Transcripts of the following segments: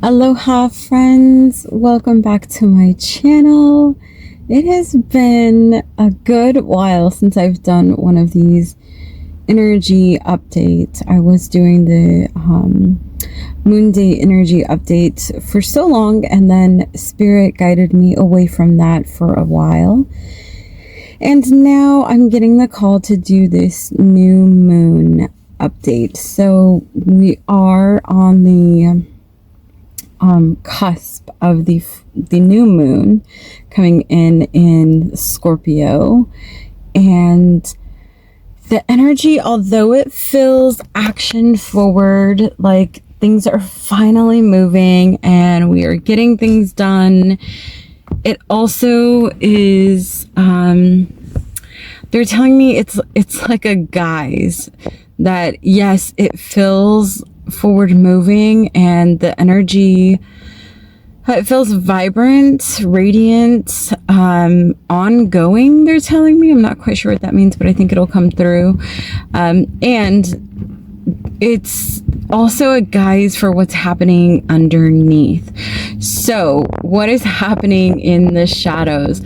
Aloha friends, welcome back to my channel. It has been a good while since I've done one of these energy updates. I was doing the Moon Day energy update for so long, and then Spirit guided me away from that for a while. And now I'm getting the call to do this new moon update. So we are on the cusp of the new moon coming in Scorpio, and the energy, although it feels action forward, like things are finally moving and we are getting things done, it also is they're telling me it's like a guise that yes, it feels forward moving, and the energy, it feels vibrant, radiant, ongoing, they're telling me. I'm not quite sure what that means, but I think it'll come through. And it's also a guise for what's happening underneath. So what is happening in the shadows?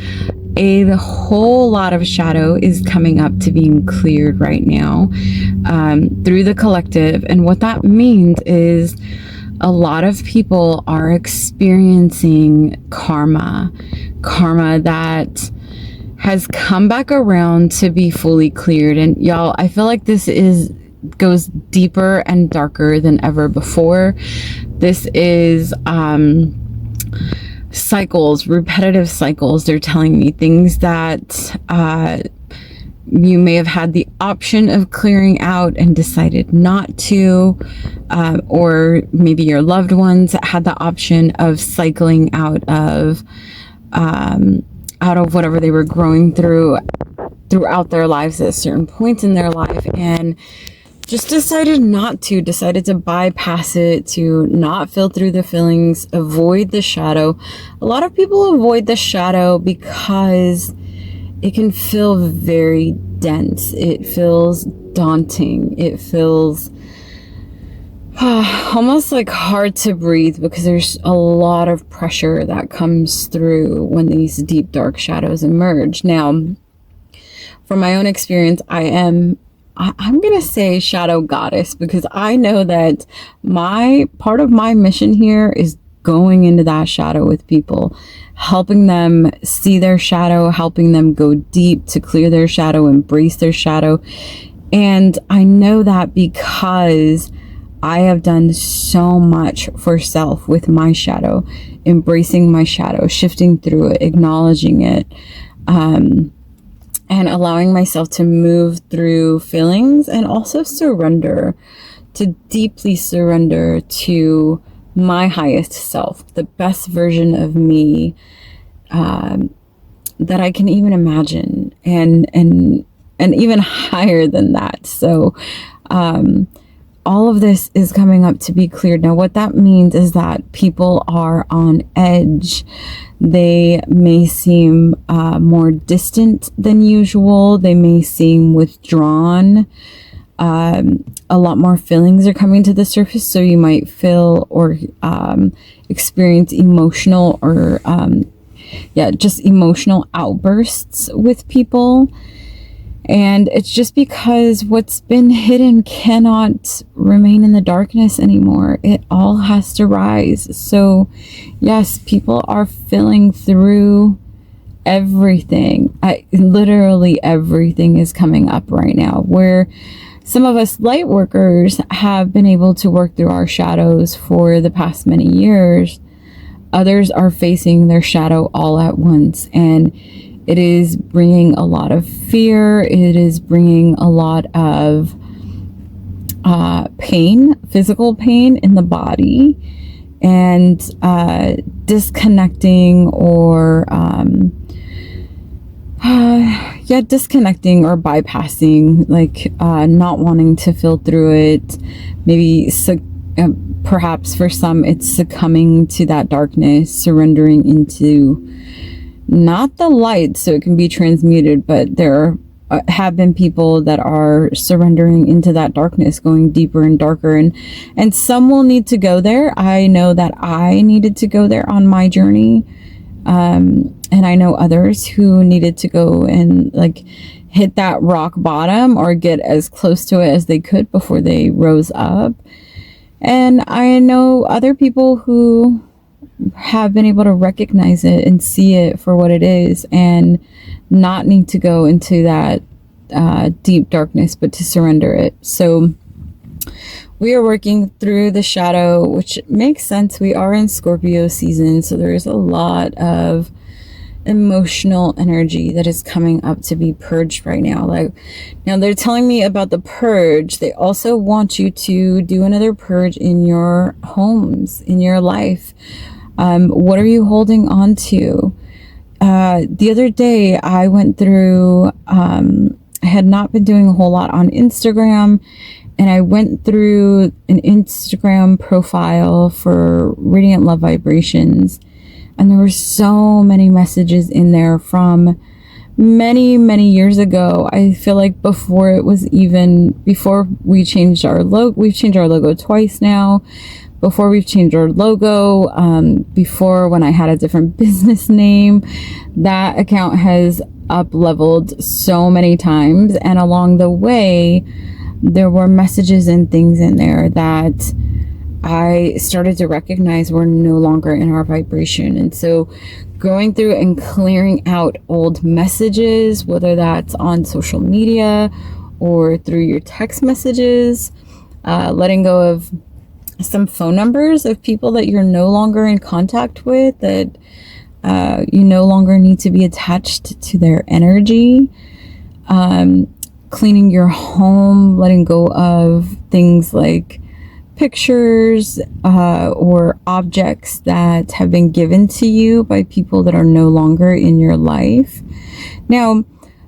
A whole lot of shadow is coming up to being cleared right now through the collective. And what that means is a lot of people are experiencing karma that has come back around to be fully cleared. And y'all, I feel like this goes deeper and darker than ever before. This is cycles, repetitive cycles. They're telling me things that you may have had the option of clearing out and decided not to, or maybe your loved ones had the option of cycling out of whatever they were growing throughout their lives at certain points in their life, and just decided to bypass it, to not feel through the feelings, avoid the shadow. A lot of people avoid the shadow because it can feel very dense. It feels daunting. It feels almost like hard to breathe, because there's a lot of pressure that comes through when these deep, dark shadows emerge. Now, from my own experience, I'm going to say shadow goddess, because I know that part of my mission here is going into that shadow with people, helping them see their shadow, helping them go deep to clear their shadow, embrace their shadow. And I know that because I have done so much for self with my shadow, embracing my shadow, shifting through it, acknowledging it, and allowing myself to move through feelings, and also to deeply surrender to my highest self, the best version of me that I can even imagine, and even higher than that. So all of this is coming up to be cleared. Now, what that means is that people are on edge. They may seem more distant than usual. They may seem withdrawn. A lot more feelings are coming to the surface. So you might feel or experience emotional or just emotional outbursts with people. And it's just because what's been hidden cannot remain in the darkness anymore. It all has to rise. So yes, people are feeling through everything. Literally everything is coming up right now, where some of us light workers have been able to work through our shadows for the past many years. Others are facing their shadow all at once, and it is bringing a lot of fear. It is bringing a lot of pain, physical pain in the body, and disconnecting or disconnecting or bypassing, like not wanting to feel through it. Maybe perhaps for some it's succumbing to that darkness, surrendering into not the light so it can be transmuted, but there are have been people that are surrendering into that darkness, going deeper and darker, and some will need to go there. I know that I needed to go there on my journey, and I know others who needed to go and like hit that rock bottom or get as close to it as they could before they rose up. And I know other people who have been able to recognize it and see it for what it is, and not need to go into that deep darkness, but to surrender it. So we are working through the shadow, which makes sense. We are in Scorpio season, so there's a lot of emotional energy that is coming up to be purged right now. Like, now they're telling me about the purge. They also want you to do another purge in your homes, in your life. What are you holding on to? The other day I went through, I had not been doing a whole lot on Instagram, and I went through an Instagram profile for Radiant Love Vibrations, and there were so many messages in there from many years ago. I feel like before we changed our logo. We've changed our logo twice now. Before we've changed our logo, before when I had a different business name, that account has up leveled so many times, and along the way there were messages and things in there that I started to recognize were no longer in our vibration. And so going through and clearing out old messages, whether that's on social media or through your text messages, letting go of some phone numbers of people that you're no longer in contact with, that you no longer need to be attached to their energy. Cleaning your home, letting go of things like pictures or objects that have been given to you by people that are no longer in your life. Now,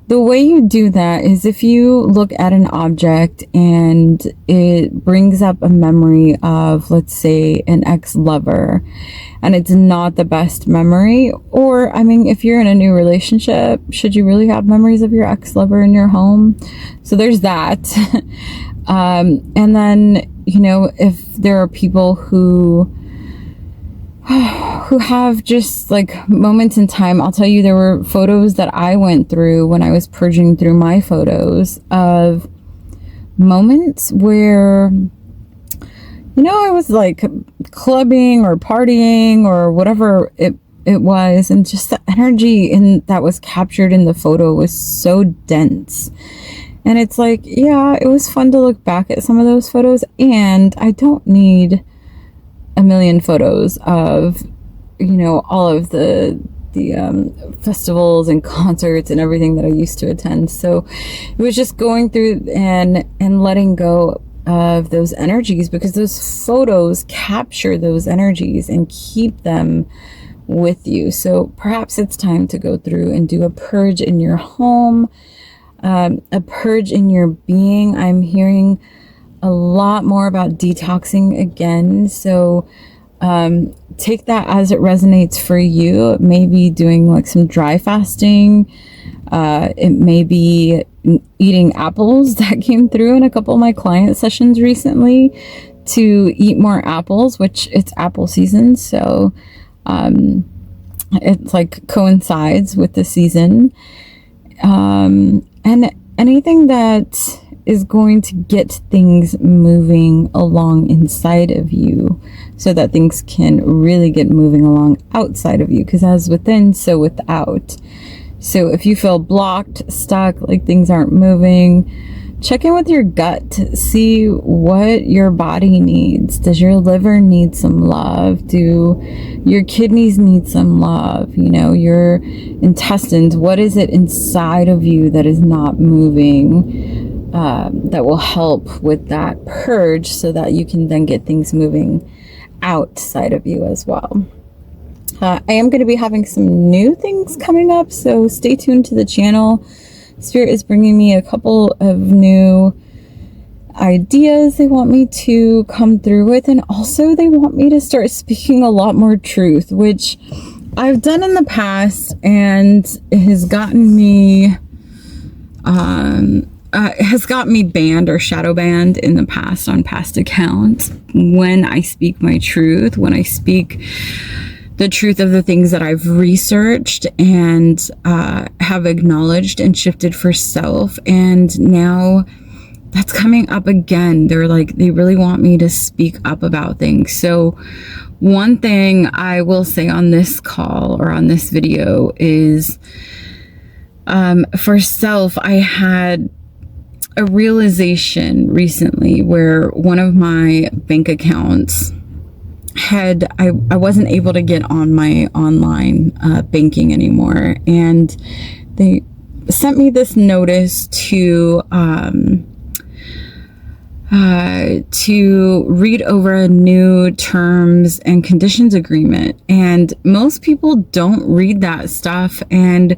the way you do that is if you look at an object and it brings up a memory of, let's say, an ex-lover, and it's not the best memory, or, I mean, if you're in a new relationship, should you really have memories of your ex-lover in your home? So there's that. And then, you know, if there are people who have just like moments in time, I'll tell you, there were photos that I went through when I was purging through my photos of moments where, you know, I was like clubbing or partying or whatever it was, and just the energy that was captured in the photo was so dense. And it's like, yeah, it was fun to look back at some of those photos, and I don't need a million photos of, you know, all of the festivals and concerts and everything that I used to attend. So it was just going through and letting go of those energies, because those photos capture those energies and keep them with you. So perhaps it's time to go through and do a purge in your home, a purge in your being. I'm hearing a lot more about detoxing again. So take that as it resonates for you. It may be doing like some dry fasting. It may be eating apples. That came through in a couple of my client sessions recently, to eat more apples, which it's apple season. So it's like coincides with the season. And anything that is going to get things moving along inside of you, so that things can really get moving along outside of you, because as within, so without. So if you feel blocked, stuck, like things aren't moving, check in with your gut. See what your body needs. Does your liver need some love? Do your kidneys need some love? You know, your intestines, what is it inside of you that is not moving? That will help with that purge, so that you can then get things moving outside of you as well. I am going to be having some new things coming up, so stay tuned to the channel. Spirit is bringing me a couple of new ideas they want me to come through with, and also they want me to start speaking a lot more truth, which I've done in the past, and it has gotten me has got me banned or shadow banned in the past on past accounts when I speak my truth, when I speak the truth of the things that I've researched and have acknowledged and shifted for self. And now that's coming up again. They're like, they really want me to speak up about things. So one thing I will say on this call or on this video is, for self, I had a realization recently where one of my bank accounts I wasn't able to get on my online banking anymore, and they sent me this notice to read over a new terms and conditions agreement. And most people don't read that stuff. And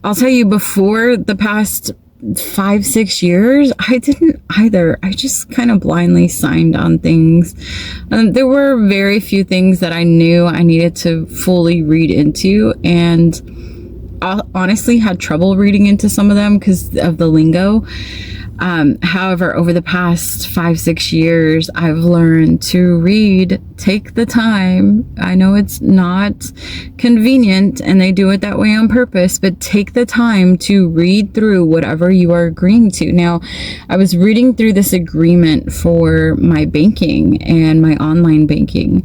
I'll tell you, before the past 5-6 years, I didn't either. I just kind of blindly signed on things. There were very few things that I knew I needed to fully read into, and I honestly had trouble reading into some of them because of the lingo. However, over the past 5-6 years, I've learned to read, take the time. I know it's not convenient and they do it that way on purpose, but take the time to read through whatever you are agreeing to. Now, I was reading through this agreement for my banking and my online banking,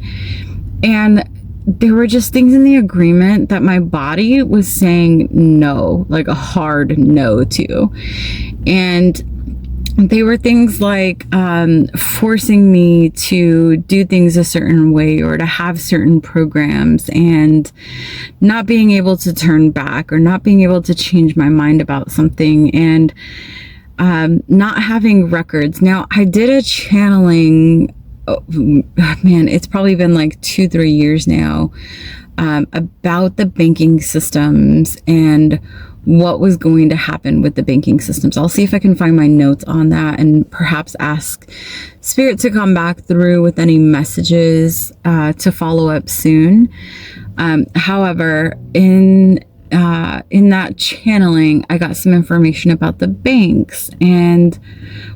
and there were just things in the agreement that my body was saying no, like a hard no to. And they were things like forcing me to do things a certain way or to have certain programs, and not being able to turn back or not being able to change my mind about something, and not having records. Now, I did a channeling, man, it's probably been like 2-3 years now, about the banking systems and what was going to happen with the banking systems. I'll see if I can find my notes on that and perhaps ask Spirit to come back through with any messages to follow up soon. However, in that channeling, I got some information about the banks, and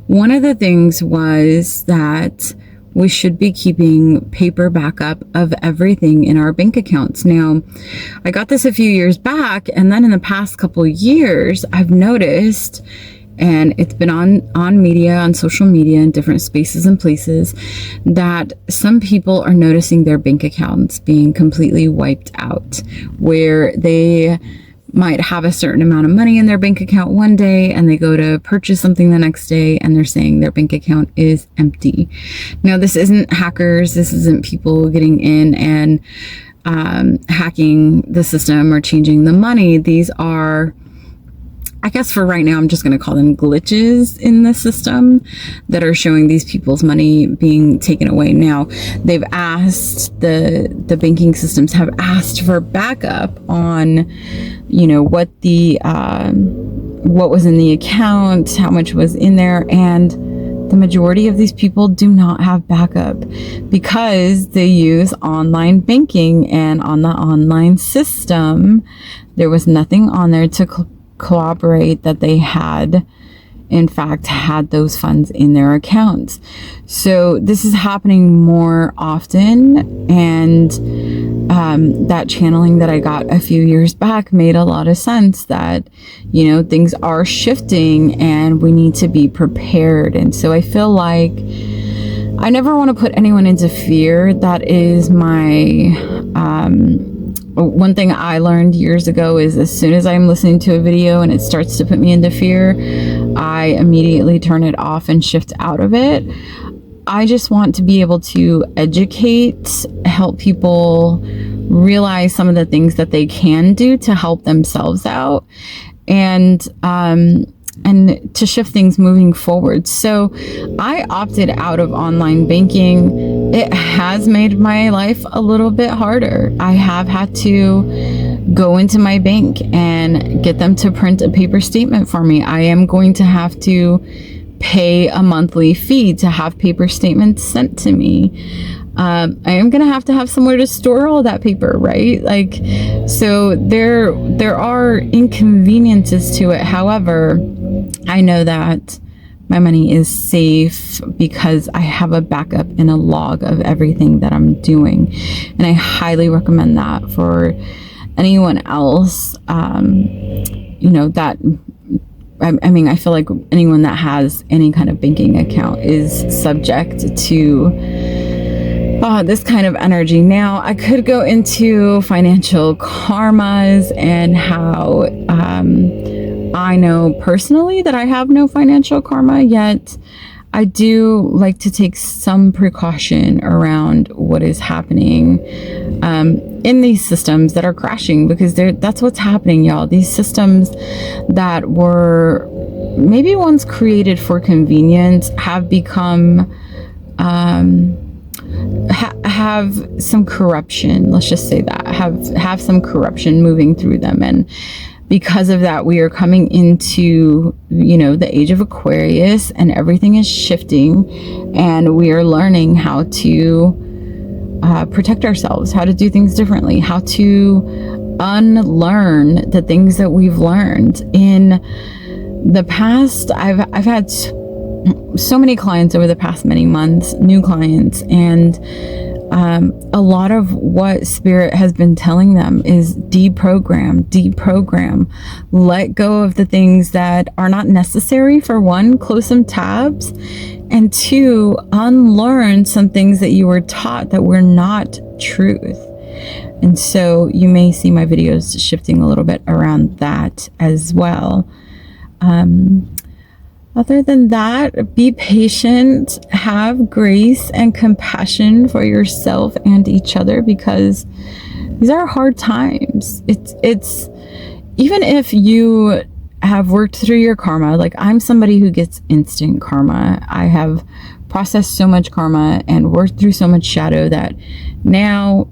one of the things was that we should be keeping paper backup of everything in our bank accounts. Now, I got this a few years back, and then in the past couple years, I've noticed, and it's been on media, on social media, in different spaces and places, that some people are noticing their bank accounts being completely wiped out, where they might have a certain amount of money in their bank account one day and they go to purchase something the next day and they're saying their bank account is empty. Now, this isn't hackers. This isn't people getting in and hacking the system or changing the money. These are, I guess for right now, I'm just going to call them glitches in the system that are showing these people's money being taken away. Now, they've asked, the banking systems have asked for backup on, you know, what was in the account, how much was in there, and the majority of these people do not have backup because they use online banking, and on the online system, there was nothing on there to corroborate that they had in fact had those funds in their accounts. So this is happening more often, and that channeling that I got a few years back made a lot of sense, that, you know, things are shifting and we need to be prepared. And so I feel like I never want to put anyone into fear. That is my one thing I learned years ago is, as soon as I'm listening to a video and it starts to put me into fear, I immediately turn it off and shift out of it. I just want to be able to educate, help people realize some of the things that they can do to help themselves out, and to shift things moving forward. So I opted out of online banking. It has made my life a little bit harder. I have had to go into my bank and get them to print a paper statement for me. I am going to have to pay a monthly fee to have paper statements sent to me. I am going to have somewhere to store all that paper, right? So there are inconveniences to it. However, I know that my money is safe because I have a backup and a log of everything that I'm doing. And I highly recommend that for anyone else. You know, that, I mean, I feel like anyone that has any kind of banking account is subject to this kind of energy. Now, I could go into financial karmas and how I know personally that I have no financial karma, yet I do like to take some precaution around what is happening in these systems that are crashing, because that's what's happening, y'all. These systems that were maybe once created for convenience have become have some corruption. Let's just say that have some corruption moving through them, and because of that, we are coming into, you know, the age of Aquarius, and everything is shifting, and we are learning how to protect ourselves, how to do things differently, how to unlearn the things that we've learned in the past. I've had so many clients over the past many months, new clients, and a lot of what Spirit has been telling them is deprogram, let go of the things that are not necessary. For one, close some tabs, and two, unlearn some things that you were taught that were not truth. And so you may see my videos shifting a little bit around that as well. Other than that, be patient, have grace and compassion for yourself and each other, because these are hard times. It's even if you have worked through your karma, like I'm somebody who gets instant karma. I have processed so much karma and worked through so much shadow that now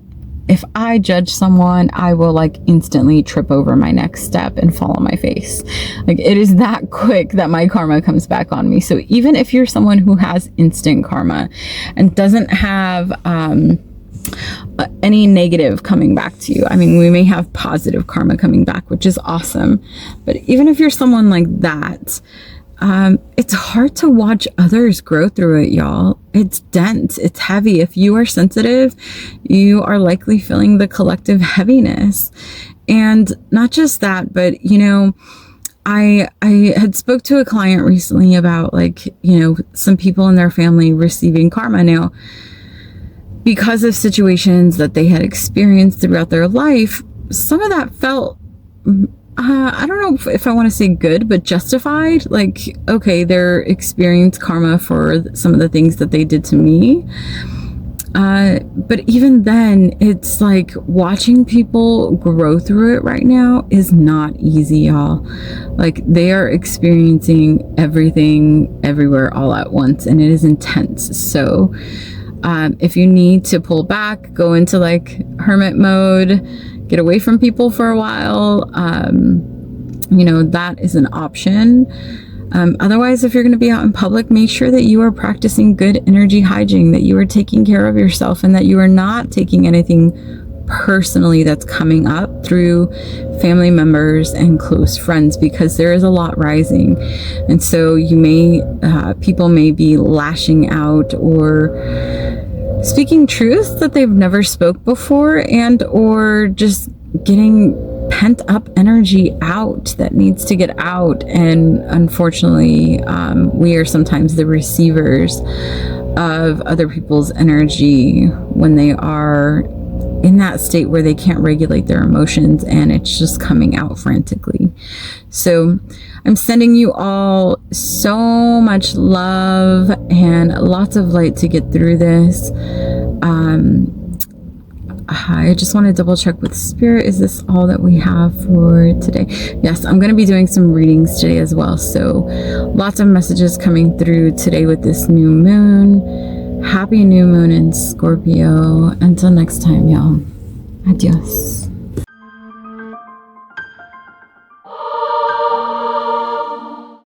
if I judge someone, I will like instantly trip over my next step and fall on my face. Like it is that quick that my karma comes back on me. So even if you're someone who has instant karma and doesn't have any negative coming back to you, I mean, we may have positive karma coming back, which is awesome. But even if you're someone like that, it's hard to watch others grow through it, y'all. It's dense, it's heavy. If you are sensitive, you are likely feeling the collective heaviness. And not just that, but you know, I had spoke to a client recently about, like, you know, some people in their family receiving karma now because of situations that they had experienced throughout their life. Some of that felt I don't know if I want to say good, but justified. Like, okay, they're experienced karma for some of the things that they did to me. But even then, it's like watching people grow through it right now is not easy, y'all. Like they are experiencing everything everywhere all at once, and it is intense. So if you need to pull back, go into like hermit mode, get away from people for a while, you know, that is an option. Otherwise, if you're going to be out in public, make sure that you are practicing good energy hygiene, that you are taking care of yourself, and that you are not taking anything personally that's coming up through family members and close friends, because there is a lot rising. And so you may, people may be lashing out or speaking truth that they've never spoke before, and or just getting pent up energy out that needs to get out. And unfortunately, we are sometimes the receivers of other people's energy when they are in that state where they can't regulate their emotions and it's just coming out frantically. So I'm sending you all so much love and lots of light to get through this. I just want to double check with Spirit. Is this all that we have for today? Yes, I'm going to be doing some readings today as well. So lots of messages coming through today with this new moon. Happy new moon in Scorpio. Until next time, y'all. Adios.